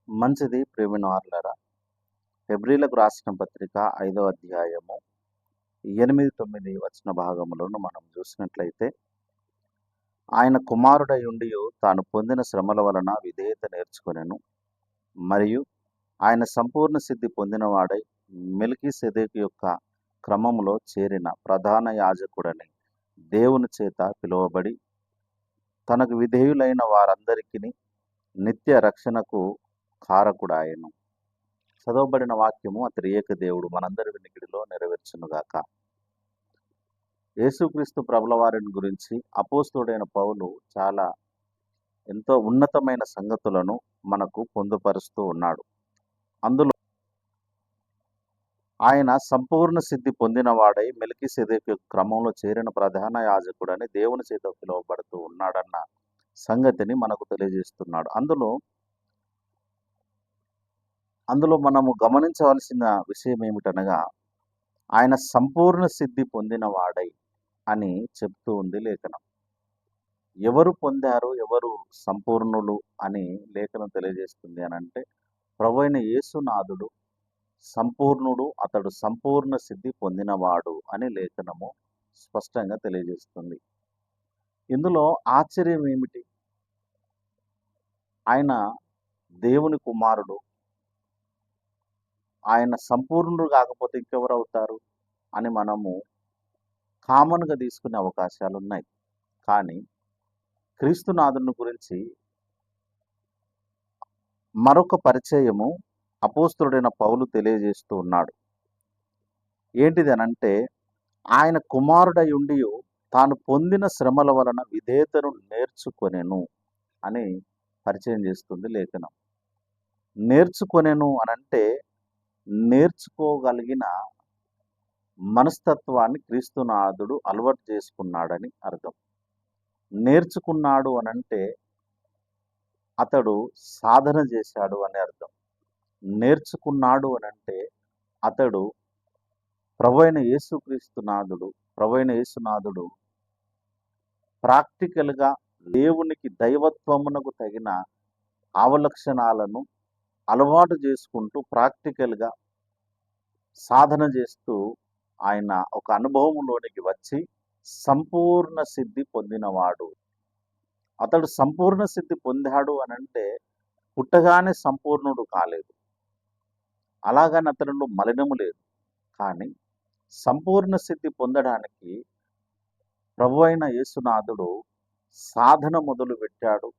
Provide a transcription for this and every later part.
మంచిది ప్రియమైనవారులారా. హెబ్రీలకు రాసిన పత్రిక 5వ అధ్యాయము 8, 9 వచన భాగములను మనం చూసినట్లయితే, ఆయన కుమారుడై ఉండియు తాను పొందిన శ్రమల వలన విధేయత నేర్చుకొనెను. మరియు ఆయన సంపూర్ణ సిద్ధి పొందినవాడై మెల్కీసెదెకు యొక్క క్రమములో చేరిన ప్రధాన యాజకుడని దేవుని చేత పిలువబడి, తనకు విధేయులైన వారందరికిని నిత్య రక్షణకు కారకుడాయెను. చదవబడిన వాక్యము ఆ త్రియేక దేవుడు మనందరి వినికిడిలో నెరవేర్చునుగాక. యేసుక్రీస్తు ప్రభుల వారిని గురించి అపోస్తలుడైన పౌలు చాలా ఎంతో ఉన్నతమైన సంగతులను మనకు పొందుపరుస్తూ ఉన్నాడు. అందులో ఆయన సంపూర్ణ సిద్ధి పొందినవాడై మెల్కీసెదెకు క్రమంలో చేరిన ప్రధాన యాజకుడని దేవుని చేత పిలువబడుతూ ఉన్నాడన్న సంగతిని మనకు తెలియజేస్తున్నాడు. అందులో మనము గమనించవలసిన విషయం ఏమిటనగా, ఆయన సంపూర్ణ సిద్ధి పొందినవాడై అని చెప్తూ ఉంది లేఖనం. ఎవరు పొందారు, ఎవరు సంపూర్ణులు అని లేఖనం తెలియజేస్తుంది అనంటే, ప్రభువైన యేసునాథుడు సంపూర్ణుడు, అతడు సంపూర్ణ సిద్ధి పొందినవాడు అని లేఖనము స్పష్టంగా తెలియజేస్తుంది. ఇందులో ఆశ్చర్యం ఏమిటి? ఆయన దేవుని కుమారుడు, ఆయన సంపూర్ణుడు కాకపోతే ఇంకెవరు అవుతారు అని మనము కామన్గా తీసుకునే అవకాశాలు ఉన్నాయి. కానీ క్రీస్తునాథుని గురించి మరొక పరిచయము అపోస్తలుడైన పౌలు తెలియజేస్తూ ఉన్నాడు. ఏంటిది అనంటే, ఆయన కుమారుడై ఉండియు తాను పొందిన శ్రమల వలన విధేయతను నేర్చుకొనెను అని పరిచయం చేస్తుంది లేఖనం. నేర్చుకొనెను అనంటే, నేర్చుకోగలిగిన మనస్తత్వాన్ని క్రీస్తునాథుడు అలవాటు చేసుకున్నాడని అర్థం. నేర్చుకున్నాడు అనంటే అతడు సాధన చేశాడు అని అర్థం. నేర్చుకున్నాడు అనంటే అతడు ప్రభువైన యేసునాథుడు ప్రాక్టికల్గా దేవునికి దైవత్వమునకు తగిన అవలక్షణాలను అలవాటు చేసుకుంటూ ప్రాక్టికల్గా సాధన చేస్తూ ఆయన ఒక అనుభవంలోనికి వచ్చి సంపూర్ణ సిద్ధి పొందినవాడు. అతడు సంపూర్ణ సిద్ధి పొందాడు అనంటే పుట్టగానే సంపూర్ణుడు కాలేదు, అలాగని అతనిలో మలినము లేదు. కానీ సంపూర్ణ సిద్ధి పొందడానికి ప్రభువైన యేసునాథుడు సాధన మొదలు పెట్టాడు,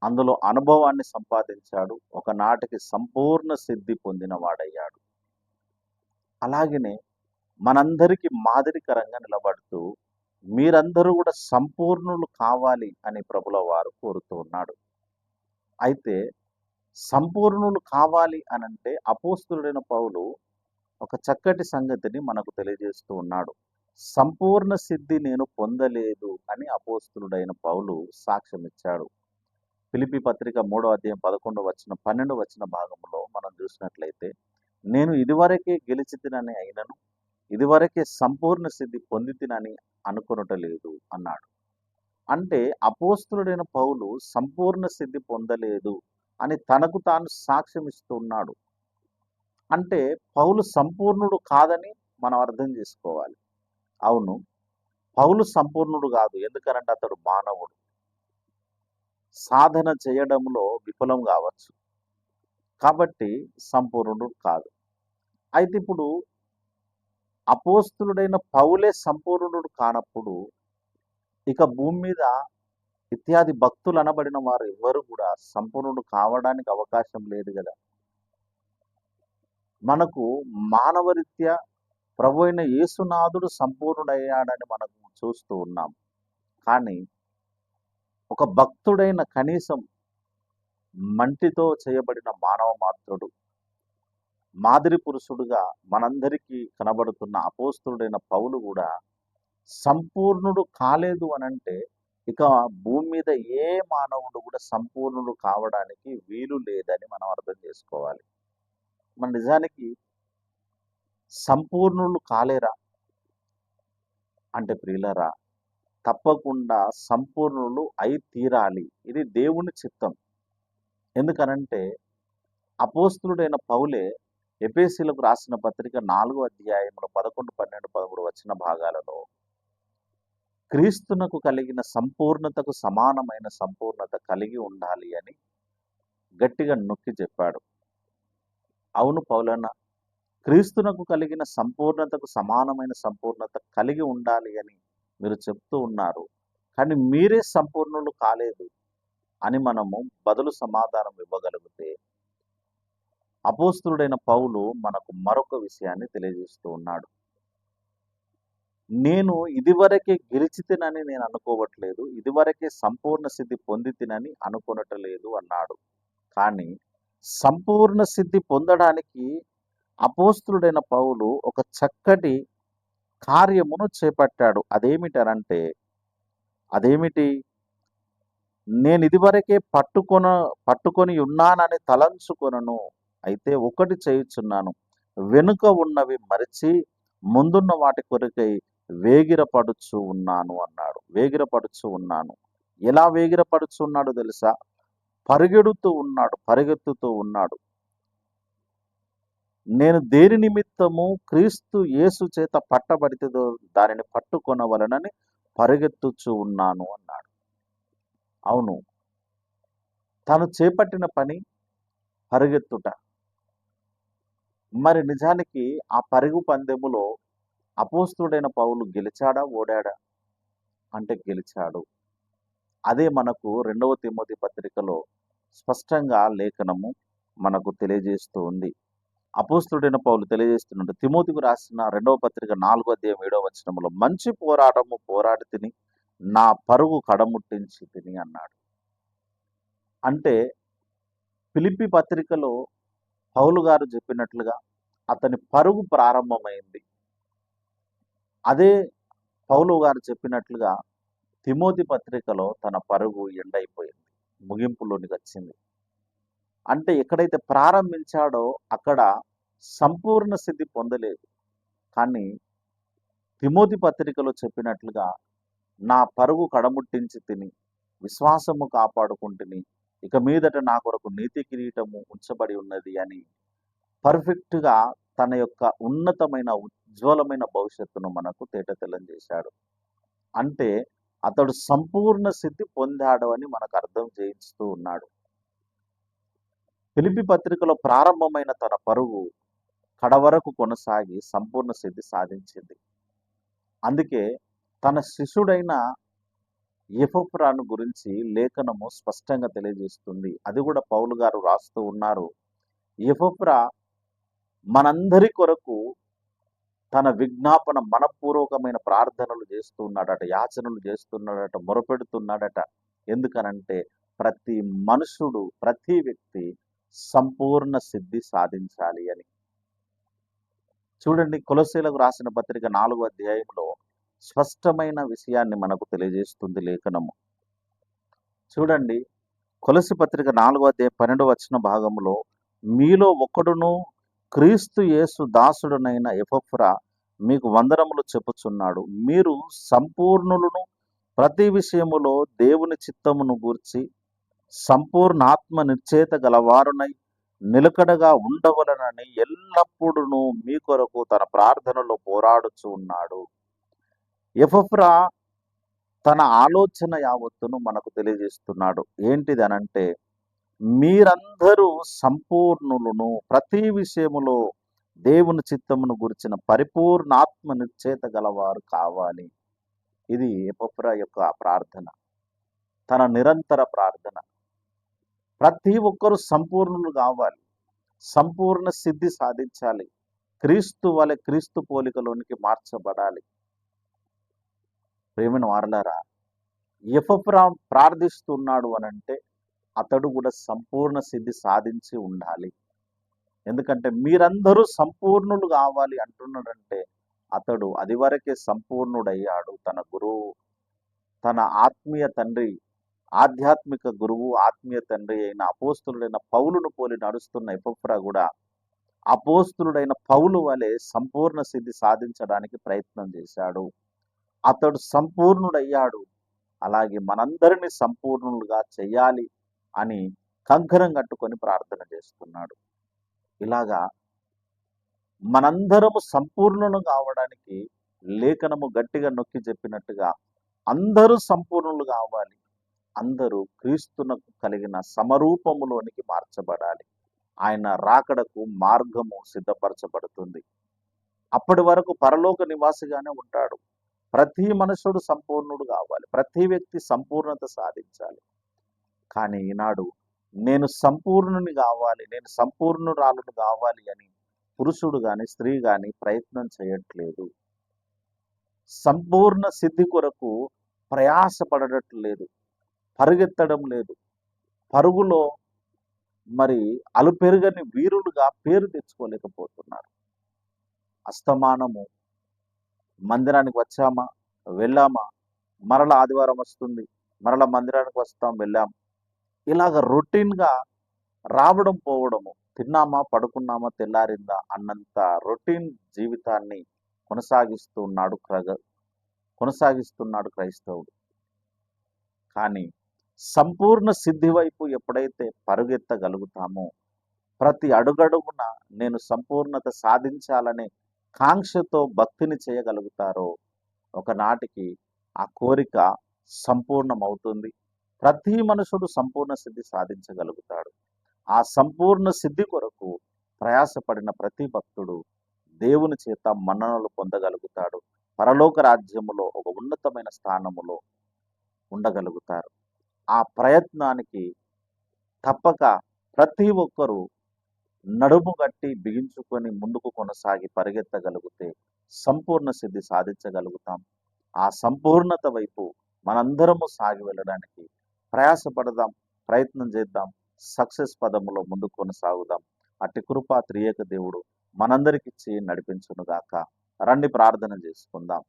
అందులో అనుభవాన్ని సంపాదించాడు, ఒకనాటికి సంపూర్ణ సిద్ధి పొందిన వాడయ్యాడు. అలాగనే మనందరికీ మాదిరికరంగా నిలబడుతూ మీరందరూ కూడా సంపూర్ణులు కావాలి అని ప్రభుల వారు కోరుతూ ఉన్నాడు. అయితే సంపూర్ణులు కావాలి అనంటే అపోస్తలుడైన పౌలు ఒక చక్కటి సంగతిని మనకు తెలియజేస్తూ ఉన్నాడు. సంపూర్ణ సిద్ధి నేను పొందలేదు అని అపోస్తలుడైన పౌలు సాక్ష్యం ఇచ్చాడు. ఫిలిప్పీ పత్రిక 3వ అధ్యాయం 11 వచనం 12 వచన భాగంలో మనం చూసినట్లయితే, నేను ఇదివరకే గెలిచితినని అయినను ఇదివరకే సంపూర్ణ సిద్ధి పొందితినని అనుకొనుటలేదు అన్నాడు. అంటే అపోస్తలుడైన పౌలు సంపూర్ణ సిద్ధి పొందలేదు అని తనకు తాను సాక్ష్యం ఇస్తున్నాడు. అంటే పౌలు సంపూర్ణుడు కాదని మనం అర్థం చేసుకోవాలి. అవును, పౌలు సంపూర్ణుడు కాదు. ఎందుకనంటే అతడు మానవుడు, సాధన చేయడంలో విఫలం కావచ్చు, కాబట్టి సంపూర్ణుడు కాదు. అయితే ఇప్పుడు అపోస్తలుడైన పౌలే సంపూర్ణుడు కానప్పుడు ఇక భూమి మీద ఇత్యాది భక్తులు అనబడిన వారు ఎవరు కూడా సంపూర్ణుడు కావడానికి అవకాశం లేదు కదా. మనకు మానవరీత్యా ప్రభువైన యేసునాథుడు సంపూర్ణుడయ్యాడని మనం చూస్తూ ఉన్నాం. కానీ ఒక భక్తుడైన కనీసం మంటితో చేయబడిన మానవ మాత్రుడు, మాదిరి పురుషుడుగా మనందరికీ కనబడుతున్న అపోస్తలుడైన పౌలు కూడా సంపూర్ణుడు కాలేదు అనంటే ఇక భూమి మీద ఏ మానవుడు కూడా సంపూర్ణుడు కావడానికి వీలు లేదని మనం అర్థం చేసుకోవాలి. మన నిజానికి సంపూర్ణులు కాలేరా అంటే ప్రియులరా, తప్పకుండా సంపూర్ణులు అయి తీరాలి. ఇది దేవుని చిత్తం. ఎందుకనంటే అపోస్తులుడైన పౌలే ఎఫెసీయులకు రాసిన పత్రిక 4వ అధ్యాయంలో 11, 12, 13 వచ్చిన భాగాలలో క్రీస్తునకు కలిగిన సంపూర్ణతకు సమానమైన సంపూర్ణత కలిగి ఉండాలి అని గట్టిగా నొక్కి చెప్పాడు. అవును పౌలన్న, క్రీస్తునకు కలిగిన సంపూర్ణతకు సమానమైన సంపూర్ణత కలిగి ఉండాలి అని మీరు చెప్తూ ఉన్నారు. కానీ మీరే సంపూర్ణులు కాలేదు అని మనము బదులు సమాధానం ఇవ్వగలిగితే, అపోస్తులుడైన పౌలు మనకు మరొక విషయాన్ని తెలియజేస్తూ ఉన్నాడు. నేను ఇదివరకే గెలిచితినని నేను అనుకోవట్లేదు, ఇదివరకే సంపూర్ణ సిద్ధి పొందితినని అనుకొనటలేదు అన్నాడు. కానీ సంపూర్ణ సిద్ధి పొందడానికి అపోస్తులుడైన పౌలు ఒక చక్కటి కార్యమును చేపట్టాడు. అదేమిటి? నేను ఇదివరకే పట్టుకొని ఉన్నానని తలంచుకొనను. అయితే ఒకటి చేయుచున్నాను, వెనుక ఉన్నవి మరిచి ముందున్న వాటి కొరకై వేగిరపడుచు ఉన్నాను అన్నాడు. వేగిరపడుచు ఉన్నాను. ఎలా వేగిరపడుచు ఉన్నాడు తెలుసా? పరిగెత్తుతూ ఉన్నాడు. నేను దేని నిమిత్తము క్రీస్తు యేసు చేత పట్టబడితేదో దానిని పట్టుకొనవలనని పరిగెత్తుచు ఉన్నాను అన్నాడు. అవును, తను చేపట్టిన పని పరిగెత్తుట. మరి నిజానికి ఆ పరుగు పందెములో అపోస్తుడైన పౌలు గెలిచాడా, ఓడాడా? అంటే గెలిచాడు. అదే మనకు 2వ తిమోతి పత్రికలో స్పష్టంగా లేఖనము మనకు తెలియజేస్తూ ఉంది. అపోస్తుడైన పౌలు తెలియజేస్తున్నాడు, తిమోతికి రాసిన 2వ పత్రిక 4వ అధ్యాయం 7వ వచనములో, మంచి పోరాటము పోరాడి తిని నా పరుగు కడముట్టించి తిని అన్నాడు. అంటే ఫిలిప్పి పత్రికలో పౌలు గారు చెప్పినట్లుగా అతని పరుగు ప్రారంభమైంది. అదే పౌలు గారు చెప్పినట్లుగా తిమోతి పత్రికలో తన పరుగు ఎండైపోయింది, ముగింపులోనికి వచ్చింది. అంటే ఎక్కడైతే ప్రారంభించాడో అక్కడ సంపూర్ణ సిద్ధి పొందలేదు. కానీ తిమోతి పత్రికలో చెప్పినట్లుగా నా పరుగు కడముట్టించి తిని విశ్వాసము కాపాడుకుంటుని ఇక మీదట నా కొరకు నీతి కిరీటము ఉంచబడి ఉన్నది అని పర్ఫెక్ట్గా తన యొక్క ఉన్నతమైన ఉజ్వలమైన భవిష్యత్తును మనకు తేటతెల్లం చేశాడు. అంటే అతడు సంపూర్ణ సిద్ధి పొందాడు అని మనకు అర్థం చేయిస్తూ ఉన్నాడు. ఫిలిప్పి పత్రికలో ప్రారంభమైన తన పరుగు కడవరకు కొనసాగి సంపూర్ణ సిద్ధి సాధించింది. అందుకే తన శిష్యుడైన ఎపఫ్రాను గురించి లేఖనము స్పష్టంగా తెలియజేస్తుంది. అది కూడా పౌలు గారు రాస్తూ ఉన్నారు. ఎపఫ్రా మనందరి కొరకు తన విజ్ఞాపన మనపూర్వకమైన ప్రార్థనలు చేస్తున్నాడట, యాచనలు చేస్తున్నాడట, మొరపెడుతున్నాడట. ఎందుకనంటే ప్రతి మనుషుడు, ప్రతి వ్యక్తి సంపూర్ణ సిద్ధి సాధించాలి అని. చూడండి, కొలస్సీలకు రాసిన పత్రిక 4వ అధ్యాయంలో స్పష్టమైన విషయాన్ని మనకు తెలియజేస్తుంది లేఖనము. చూడండి, కొలస్సీ పత్రిక 4వ అధ్యాయం 12వ వచన భాగంలో, మీలో ఒకడును క్రీస్తు యేసు దాసుడునైన ఎపఫ్రా మీకు వందనములు చెప్పుచున్నాడు. మీరు సంపూర్ణులను, ప్రతి విషయములో దేవుని చిత్తమును గూర్చి సంపూర్ణ ఆత్మ నిశ్చేత గలవారునై నిలకడగా ఉండవలనని ఎల్లప్పుడూ మీ కొరకు తన ప్రార్థనలో పోరాడుచు ఉన్నాడు. ఎపఫ్రా తన ఆలోచన యావత్తును మనకు తెలియజేస్తున్నాడు. ఏంటిది అనంటే, మీరందరూ సంపూర్ణులను, ప్రతి విషయములో దేవుని చిత్తమును గురించిన పరిపూర్ణాత్మ నిశ్చేత గలవారు కావాలి. ఇది ఎపఫ్రా యొక్క ప్రార్థన, తన నిరంతర ప్రార్థన. ప్రతి ఒక్కరూ సంపూర్ణులు కావాలి, సంపూర్ణ సిద్ధి సాధించాలి, క్రీస్తు వలె క్రీస్తు పోలికలోనికి మార్చబడాలి. ప్రేమైన వారలారా, ఎపఫ్రా ప్రార్థిస్తున్నాడు అనంటే అతడు కూడా సంపూర్ణ సిద్ధి సాధించి ఉండాలి. ఎందుకంటే మీరందరూ సంపూర్ణులు కావాలి అంటున్నాడంటే అతడు అది వరకే సంపూర్ణుడయ్యాడు. తన గురువు, తన ఆత్మీయ తండ్రి, ఆధ్యాత్మిక గురువు, ఆత్మీయ తండ్రి అయిన అపోస్తులుడైన పౌలును పోలి నడుస్తున్న ఎపఫ్రా కూడా అపోస్తులుడైన పౌలు వలె సంపూర్ణ సిద్ధి సాధించడానికి ప్రయత్నం చేశాడు. అతడు సంపూర్ణుడయ్యాడు. అలాగే మనందరినీ సంపూర్ణులుగా చేయాలి అని కంకణం కట్టుకొని ప్రార్థన చేస్తున్నాడు. ఇలాగా మనందరము సంపూర్ణులు కావడానికి లేఖనము గట్టిగా నొక్కి చెప్పినట్టుగా అందరూ సంపూర్ణులు కావాలి. అందరూ క్రీస్తునకు కలిగిన సమరూపములోనికి మార్చబడాలి. ఆయన రాకడకు మార్గము సిద్ధపరచబడుతుంది. అప్పటి వరకు పరలోక నివాసిగానే ఉంటాడు. ప్రతి మనుషుడు సంపూర్ణుడు కావాలి. ప్రతి వ్యక్తి సంపూర్ణత సాధించాలి. కానీ ఈనాడు నేను సంపూర్ణుని కావాలి, నేను సంపూర్ణురాలును కావాలి అని పురుషుడు గాని, స్త్రీ గాని ప్రయత్నం చేయట్లేదు. సంపూర్ణ సిద్ధి కొరకు ప్రయాసపడటం లేదు, పరిగెత్తడం లేదు. పరుగులో మరి అలుపెరుగని వీరులుగా పేరు తెచ్చుకోలేకపోతున్నారు. అస్తమానము మందిరానికి వచ్చామా, వెళ్ళామా, మరల ఆదివారం వస్తుంది, మరల మందిరానికి వస్తాం, వెళ్ళాం. ఇలాగ రొటీన్‌గా రావడం, పోవడము, తిన్నామా, పడుకున్నామా, తెల్లారిందా అన్నంత రొటీన్ జీవితాన్ని కొనసాగిస్తున్నాడు క్రైస్తవుడు. కానీ సంపూర్ణ సిద్ధి వైపు ఎప్పుడైతే పరుగెత్తగలుగుతామో, ప్రతి అడుగడుగున నేను సంపూర్ణత సాధించాలనే కాంక్షతో భక్తిని చేయగలుగుతారో, ఒకనాటికి ఆ కోరిక సంపూర్ణమవుతుంది. ప్రతి మనుషుడు సంపూర్ణ సిద్ధి సాధించగలుగుతాడు. ఆ సంపూర్ణ సిద్ధి కొరకు ప్రయాసపడిన ప్రతి భక్తుడు దేవుని చేత మన్ననలు పొందగలుగుతాడు. పరలోక రాజ్యములో ఒక ఉన్నతమైన స్థానములో ఉండగలుగుతారు. ఆ ప్రయత్నానికి తప్పక ప్రతి ఒక్కరూ నడుము గట్టి బిగించుకొని ముందుకు కొనసాగి పరిగెత్తగలిగితే సంపూర్ణ సిద్ధి సాధించగలుగుతాం. ఆ సంపూర్ణత వైపు మనందరము సాగి వెళ్ళడానికి ప్రయాసపడదాం, ప్రయత్నం చేద్దాం, సక్సెస్ పదములో ముందుకు కొనసాగుదాం. అట్టి కృప త్రియేక దేవుడు మనందరికిచ్చి నడిపించునుగాక. రండి ప్రార్థన చేసుకుందాం.